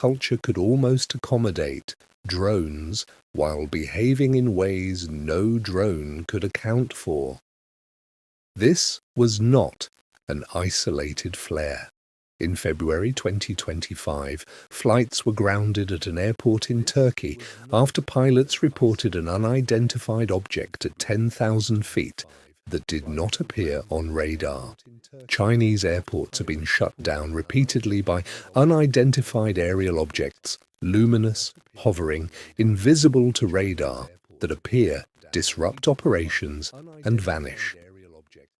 culture could almost accommodate drones while behaving in ways no drone could account for. This was not an isolated flare. In February 2025, flights were grounded at an airport in Turkey after pilots reported an unidentified object at 10,000 feet that did not appear on radar. Chinese airports have been shut down repeatedly by unidentified aerial objects, luminous, hovering, invisible to radar, that appear, disrupt operations, and vanish.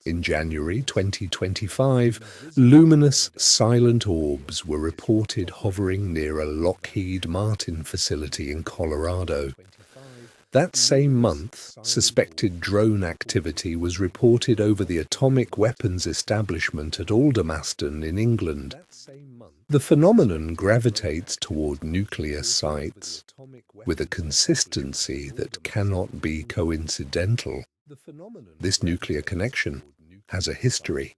In January 2025, luminous silent orbs were reported hovering near a Lockheed Martin facility in Colorado. That same month, suspected drone activity was reported over the atomic weapons establishment at Aldermaston in England. The phenomenon gravitates toward nuclear sites with a consistency that cannot be coincidental. This nuclear connection has a history.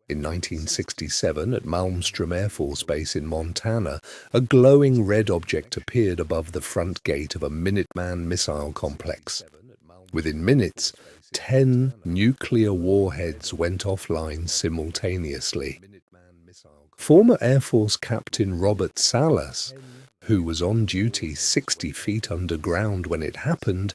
In 1967, at Malmstrom Air Force Base in Montana, a glowing red object appeared above the front gate of a Minuteman missile complex. Within minutes, 10 nuclear warheads went offline simultaneously. Former Air Force Captain Robert Salas, who was on duty 60 feet underground when it happened,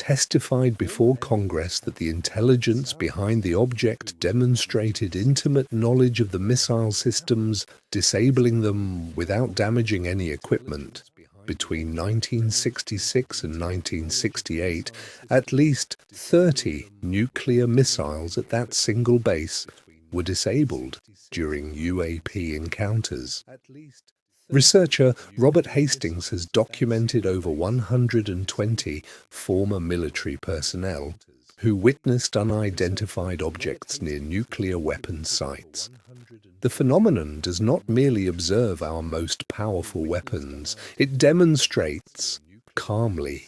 testified before Congress that the intelligence behind the object demonstrated intimate knowledge of the missile systems, disabling them without damaging any equipment. Between 1966 and 1968, at least 30 nuclear missiles at that single base were disabled during UAP encounters. Researcher Robert Hastings has documented over 120 former military personnel who witnessed unidentified objects near nuclear weapons sites. The phenomenon does not merely observe our most powerful weapons, it demonstrates calmly,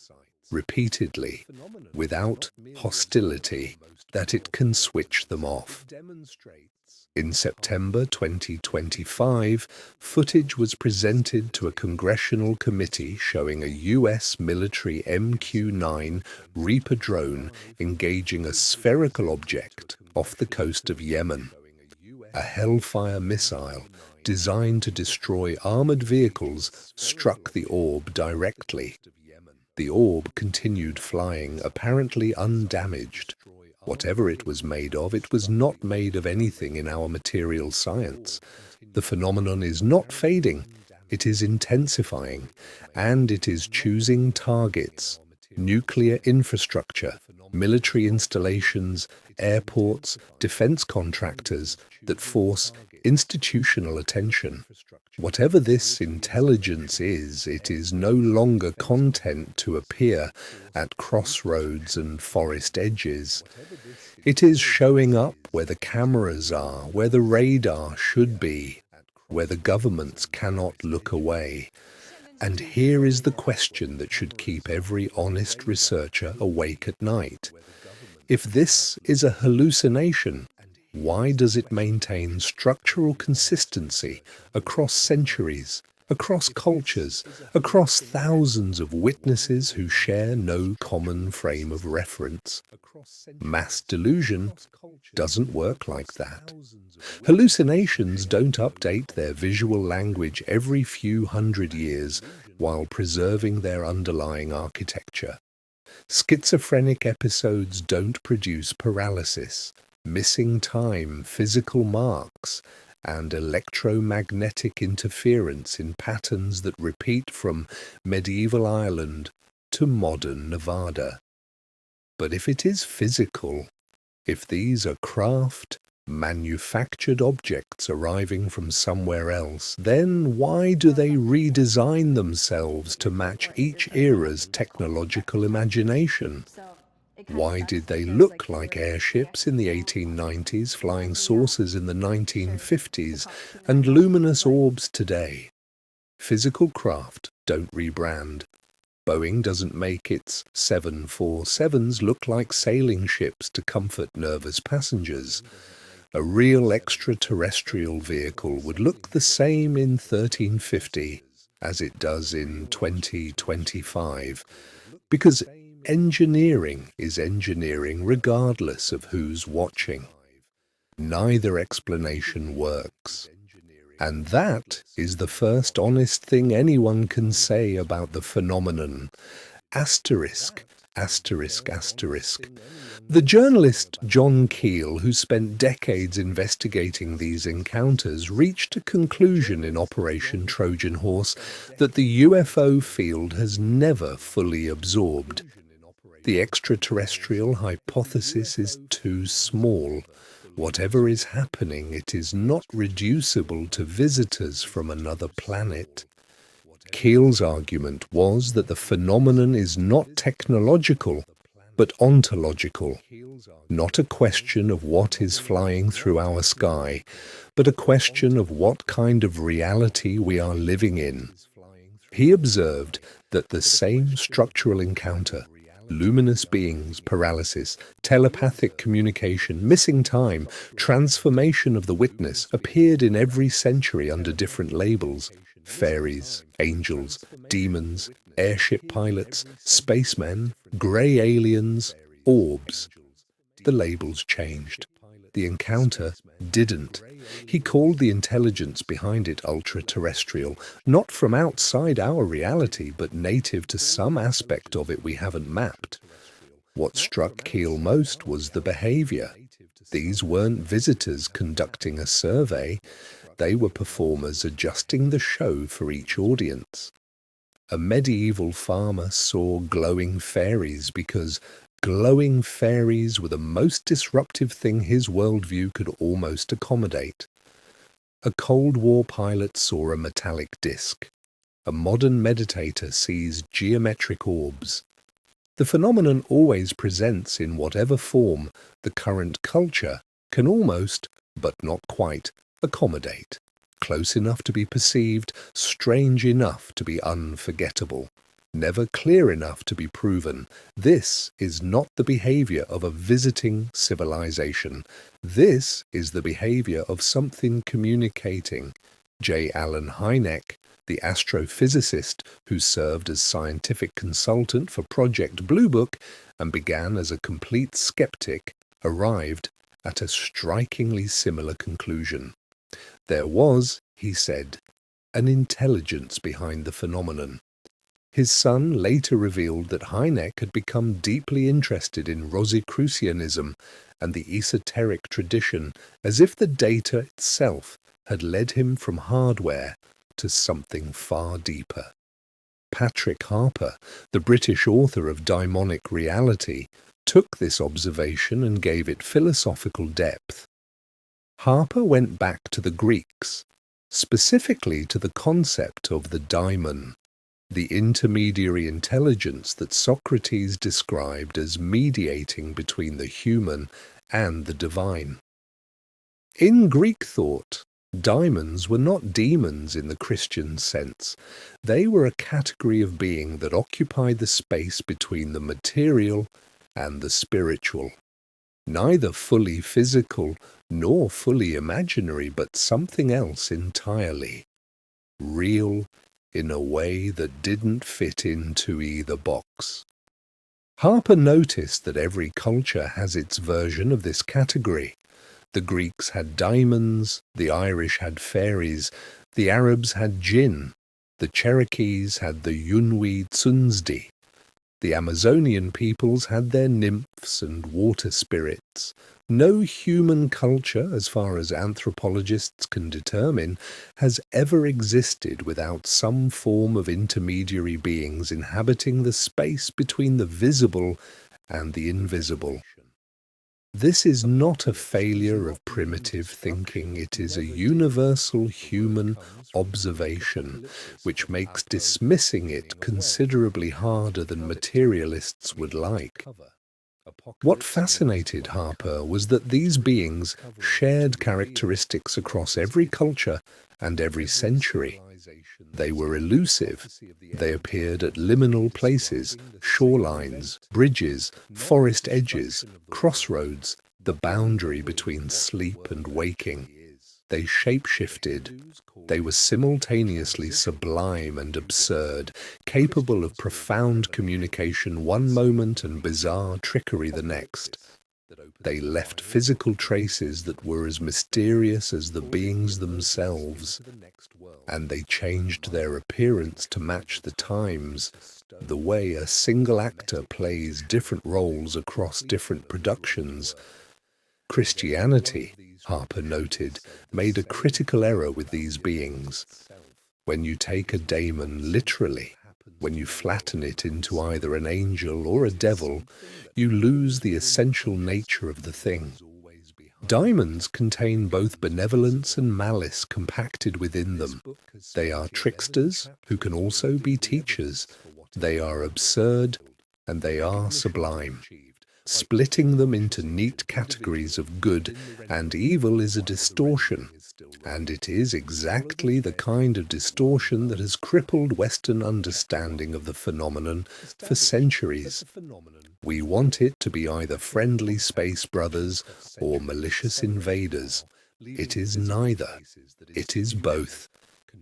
repeatedly, without hostility, that it can switch them off. In September 2025, footage was presented to a congressional committee showing a U.S. military MQ-9 Reaper drone engaging a spherical object off the coast of Yemen. A Hellfire missile designed to destroy armored vehicles struck the orb directly. The orb continued flying, apparently undamaged. Whatever it was made of, it was not made of anything in our material science. The phenomenon is not fading, it is intensifying, and it is choosing targets, nuclear infrastructure, military installations, airports, defense contractors that force institutional attention. Whatever this intelligence is, it is no longer content to appear at crossroads and forest edges. It is showing up where the cameras are, where the radar should be, where the governments cannot look away. And here is the question that should keep every honest researcher awake at night. If this is a hallucination, why does it maintain structural consistency across centuries, across cultures, across thousands of witnesses who share no common frame of reference? Mass delusion doesn't work like that. Hallucinations don't update their visual language every few hundred years while preserving their underlying architecture. Schizophrenic episodes don't produce paralysis, missing time, physical marks, and electromagnetic interference in patterns that repeat from medieval Ireland to modern Nevada. But if it is physical, if these are craft, manufactured objects arriving from somewhere else, then why do they redesign themselves to match each era's technological imagination? Why did they look like airships in the 1890s, flying saucers in the 1950s, and luminous orbs today? Physical craft don't rebrand. Boeing doesn't make its 747s look like sailing ships to comfort nervous passengers. A real extraterrestrial vehicle would look the same in 1350 as it does in 2025, because engineering is engineering regardless of who's watching. Neither explanation works. And that is the first honest thing anyone can say about the phenomenon. Asterisk, asterisk, asterisk. The journalist John Keel, who spent decades investigating these encounters, reached a conclusion in Operation Trojan Horse that the UFO field has never fully absorbed. The extraterrestrial hypothesis is too small. Whatever is happening, it is not reducible to visitors from another planet. Keel's argument was that the phenomenon is not technological, but ontological, not a question of what is flying through our sky, but a question of what kind of reality we are living in. He observed that the same structural encounter, luminous beings, paralysis, telepathic communication, missing time, transformation of the witness, appeared in every century under different labels: fairies, angels, demons, airship pilots, spacemen, grey aliens, orbs. The labels changed. The encounter didn't. He called the intelligence behind it ultra-terrestrial, not from outside our reality, but native to some aspect of it we haven't mapped. What struck Keel most was the behavior. These weren't visitors conducting a survey. They were performers adjusting the show for each audience. A medieval farmer saw glowing fairies because glowing fairies were the most disruptive thing his worldview could almost accommodate. A Cold War pilot saw a metallic disc. A modern meditator sees geometric orbs. The phenomenon always presents in whatever form the current culture can almost, but not quite, accommodate. Close enough to be perceived, strange enough to be unforgettable, never clear enough to be proven. This is not the behavior of a visiting civilization. This is the behavior of something communicating. J. Allen Hynek, the astrophysicist who served as scientific consultant for Project Blue Book and began as a complete skeptic, arrived at a strikingly similar conclusion. There was, he said, an intelligence behind the phenomenon. His son later revealed that Hynek had become deeply interested in Rosicrucianism and the esoteric tradition, as if the data itself had led him from hardware to something far deeper. Patrick Harpur, the British author of Daimonic Reality, took this observation and gave it philosophical depth. Harpur went back to the Greeks, specifically to the concept of the daimon, the intermediary intelligence that Socrates described as mediating between the human and the divine. In Greek thought, daimons were not demons in the Christian sense. They were a category of being that occupied the space between the material and the spiritual. Neither fully physical nor fully imaginary, but something else entirely. Real in a way that didn't fit into either box. Harpur noticed that every culture has its version of this category. The Greeks had daimons, the Irish had fairies, the Arabs had jinn, the Cherokees had the Yunwi Tsunzdi, the Amazonian peoples had their nymphs and water spirits. No human culture, as far as anthropologists can determine, has ever existed without some form of intermediary beings inhabiting the space between the visible and the invisible. This is not a failure of primitive thinking, it is a universal human observation, which makes dismissing it considerably harder than materialists would like. What fascinated Harpur was that these beings shared characteristics across every culture and every century. They were elusive. They appeared at liminal places, shorelines, bridges, forest edges, crossroads, the boundary between sleep and waking. They shape-shifted. They were simultaneously sublime and absurd, capable of profound communication one moment and bizarre trickery the next. They left physical traces that were as mysterious as the beings themselves, and they changed their appearance to match the times, the way a single actor plays different roles across different productions. Christianity, Harper noted, made a critical error with these beings. When you take a daemon literally, when you flatten it into either an angel or a devil, you lose the essential nature of the thing. Daemons contain both benevolence and malice compacted within them. They are tricksters who can also be teachers. They are absurd and they are sublime. Splitting them into neat categories of good and evil is a distortion, and it is exactly the kind of distortion that has crippled Western understanding of the phenomenon for centuries. We want it to be either friendly space brothers or malicious invaders. It is neither. It is both.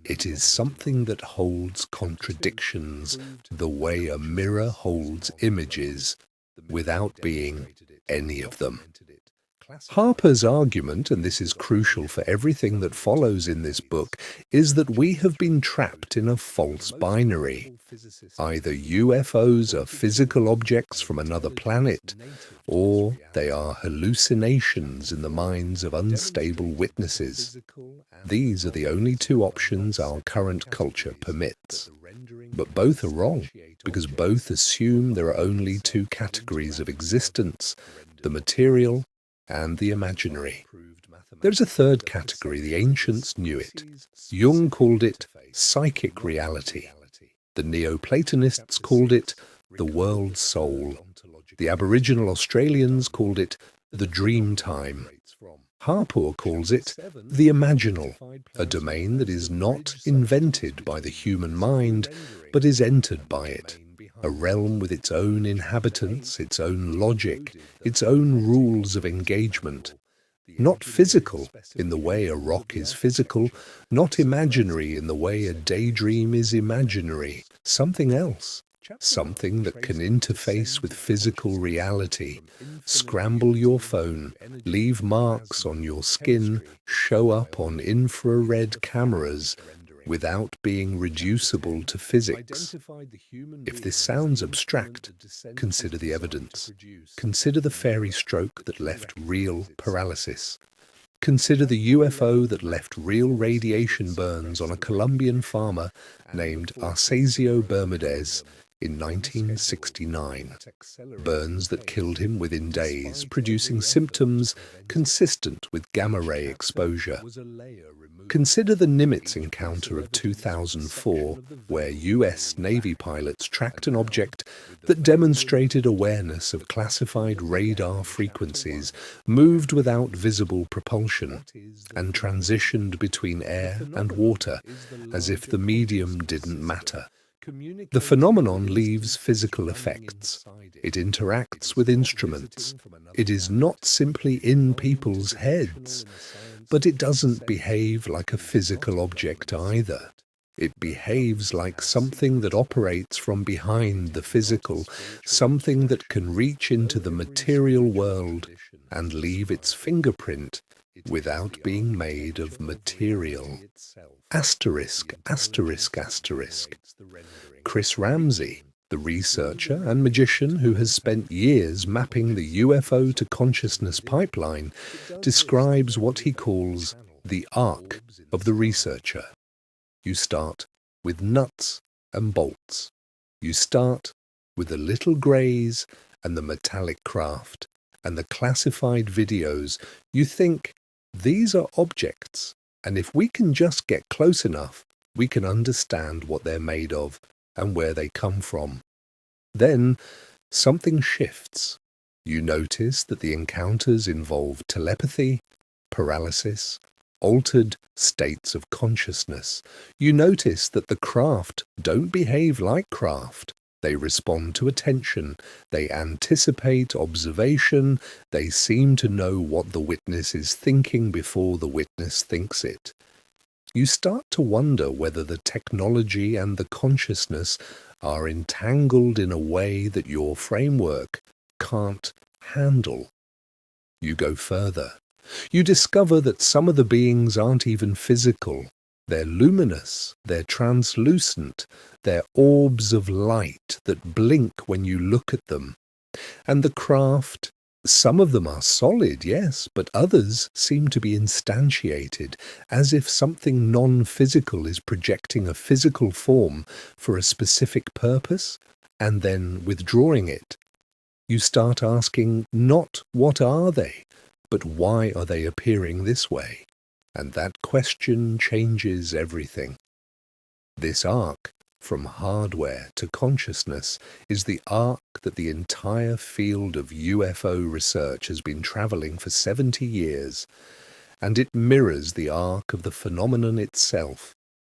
It is something that holds contradictions the way a mirror holds images, without being any of them. Harper's argument, and this is crucial for everything that follows in this book, is that we have been trapped in a false binary. Either UFOs are physical objects from another planet, or they are hallucinations in the minds of unstable witnesses. These are the only two options our current culture permits. But both are wrong, because both assume there are only two categories of existence, the material and the imaginary. There's a third category, the ancients knew it. Jung called it psychic reality. The Neoplatonists called it the world soul. The Aboriginal Australians called it the dream time. Harper calls it the imaginal, a domain that is not invented by the human mind, but is entered by it. A realm with its own inhabitants, its own logic, its own rules of engagement. Not physical in the way a rock is physical, not imaginary in the way a daydream is imaginary. Something else. Something that can interface with physical reality. Scramble your phone, leave marks on your skin, show up on infrared cameras, without being reducible to physics. If this sounds abstract, consider the evidence. Consider the fairy stroke that left real paralysis. Consider the UFO that left real radiation burns on a Colombian farmer named Arcesio Bermudez in 1969. Burns that killed him within days, producing symptoms consistent with gamma-ray exposure. Consider the Nimitz encounter of 2004, where US Navy pilots tracked an object that demonstrated awareness of classified radar frequencies, moved without visible propulsion, and transitioned between air and water, as if the medium didn't matter. The phenomenon leaves physical effects. It interacts with instruments. It is not simply in people's heads. But it doesn't behave like a physical object either. It behaves like something that operates from behind the physical, something that can reach into the material world and leave its fingerprint without being made of material. Asterisk, asterisk, asterisk. Chris Ramsey, the researcher and magician who has spent years mapping the UFO to consciousness pipeline, describes what he calls the arc of the researcher. You start with nuts and bolts. You start with the little greys and the metallic craft and the classified videos. You think, these are objects, and if we can just get close enough, we can understand what they're made of and where they come from. Then something shifts. You notice that the encounters involve telepathy, paralysis, altered states of consciousness. You notice that the craft don't behave like craft. They respond to attention, they anticipate observation, they seem to know what the witness is thinking before the witness thinks it. You start to wonder whether the technology and the consciousness are entangled in a way that your framework can't handle. You go further. You discover that some of the beings aren't even physical. They're luminous, they're translucent, they're orbs of light that blink when you look at them. And the craft, some of them are solid, yes, but others seem to be instantiated, as if something non-physical is projecting a physical form for a specific purpose and then withdrawing it. You start asking not what are they, but why are they appearing this way? And that question changes everything. This arc, from hardware to consciousness, is the arc that the entire field of UFO research has been traveling for 70 years, and it mirrors the arc of the phenomenon itself,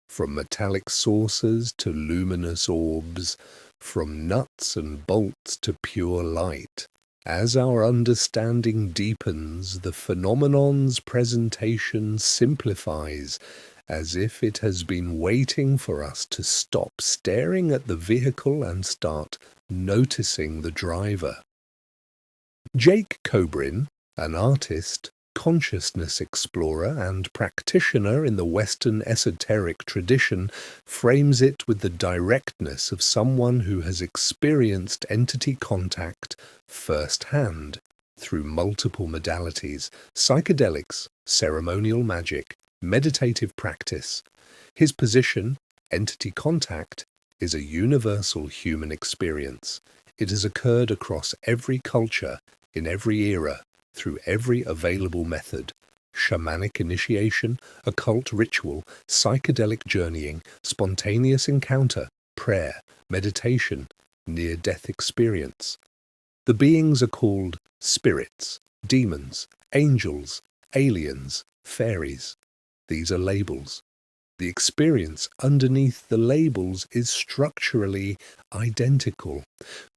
from metallic saucers to luminous orbs, from nuts and bolts to pure light. As our understanding deepens, the phenomenon's presentation simplifies, as if it has been waiting for us to stop staring at the vehicle and start noticing the driver. Jake Cobrin, an artist, consciousness explorer and practitioner in the Western esoteric tradition, frames it with the directness of someone who has experienced entity contact firsthand through multiple modalities: psychedelics, ceremonial magic, meditative practice. His position, entity contact, is a universal human experience. It has occurred across every culture, in every era, through every available method: shamanic initiation, occult ritual, psychedelic journeying, spontaneous encounter, prayer, meditation, near-death experience. The beings are called spirits, demons, angels, aliens, fairies. These are labels. The experience underneath the labels is structurally identical.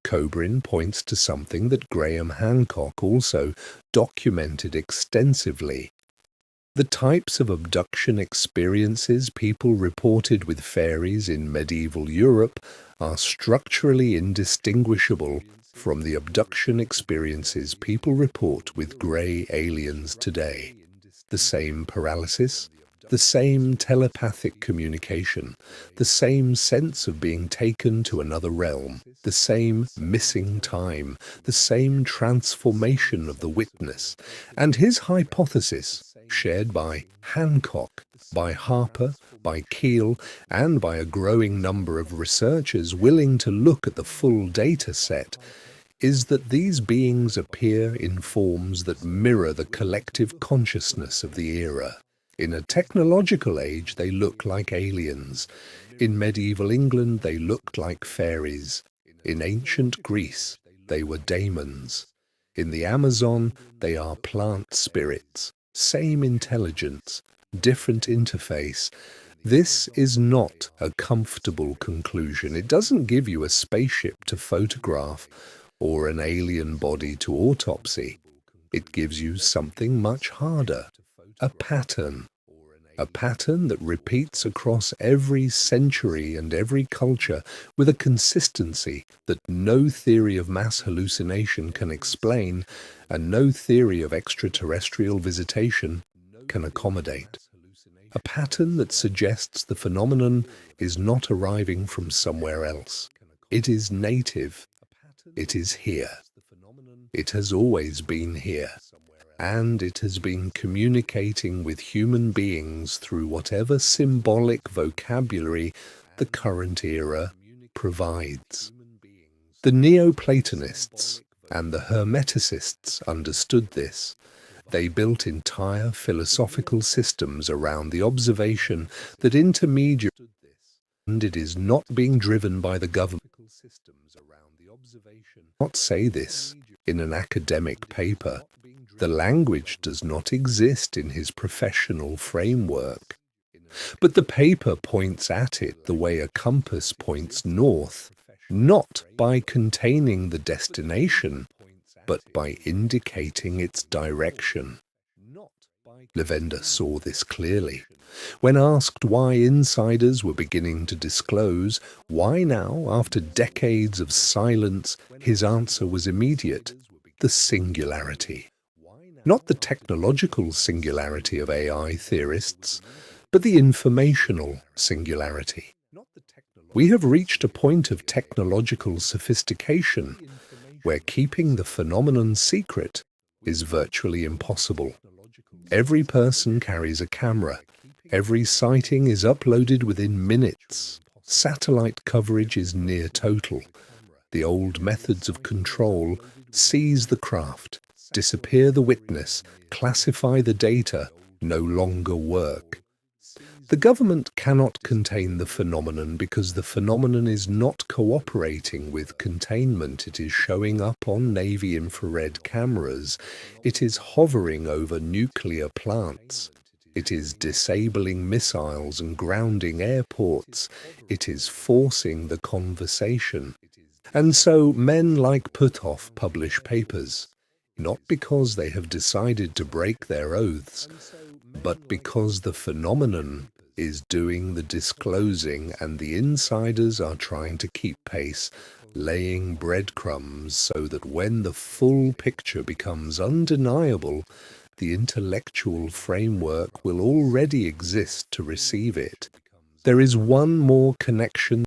Cobrin points to something that Graham Hancock also documented extensively. The types of abduction experiences people reported with fairies in medieval Europe are structurally indistinguishable from the abduction experiences people report with grey aliens today. The same paralysis, the same telepathic communication, the same sense of being taken to another realm, the same missing time, the same transformation of the witness, and his hypothesis, shared by Hancock, by Harper, by Keel, and by a growing number of researchers willing to look at the full data set, is that these beings appear in forms that mirror the collective consciousness of the era. In a technological age, they look like aliens. In medieval England, they looked like fairies. In ancient Greece, they were daemons. In the Amazon, they are plant spirits. Same intelligence, different interface. This is not a comfortable conclusion. It doesn't give you a spaceship to photograph or an alien body to autopsy. It gives you something much harder. A pattern that repeats across every century and every culture with a consistency that no theory of mass hallucination can explain and no theory of extraterrestrial visitation can accommodate. A pattern that suggests the phenomenon is not arriving from somewhere else. It is native. It is here. It has always been here. And it has been communicating with human beings through whatever symbolic vocabulary the current era provides. The Neoplatonists and the Hermeticists understood this. They built entire philosophical systems around the observation that intermediate and it is not being driven by the government. Not say this in an academic paper. The language does not exist in his professional framework. But the paper points at it the way a compass points north. not by containing the destination, but by indicating its direction. Lavender saw this clearly. When asked why insiders were beginning to disclose, why now, after decades of silence, his answer was immediate: the singularity. Not the technological singularity of AI theorists, but the informational singularity. We have reached a point of technological sophistication where keeping the phenomenon secret is virtually impossible. Every person carries a camera. Every sighting is uploaded within minutes. Satellite coverage is near total. The old methods of control seize the craft, disappear the witness, classify the data, no longer work. The government cannot contain the phenomenon because the phenomenon is not cooperating with containment. It is showing up on Navy infrared cameras. It is hovering over nuclear plants. It is disabling missiles and grounding airports. It is forcing the conversation. And so men like Puthoff publish papers, not because they have decided to break their oaths, but because the phenomenon is doing the disclosing and the insiders are trying to keep pace, laying breadcrumbs so that when the full picture becomes undeniable, the intellectual framework will already exist to receive it. There is one more connection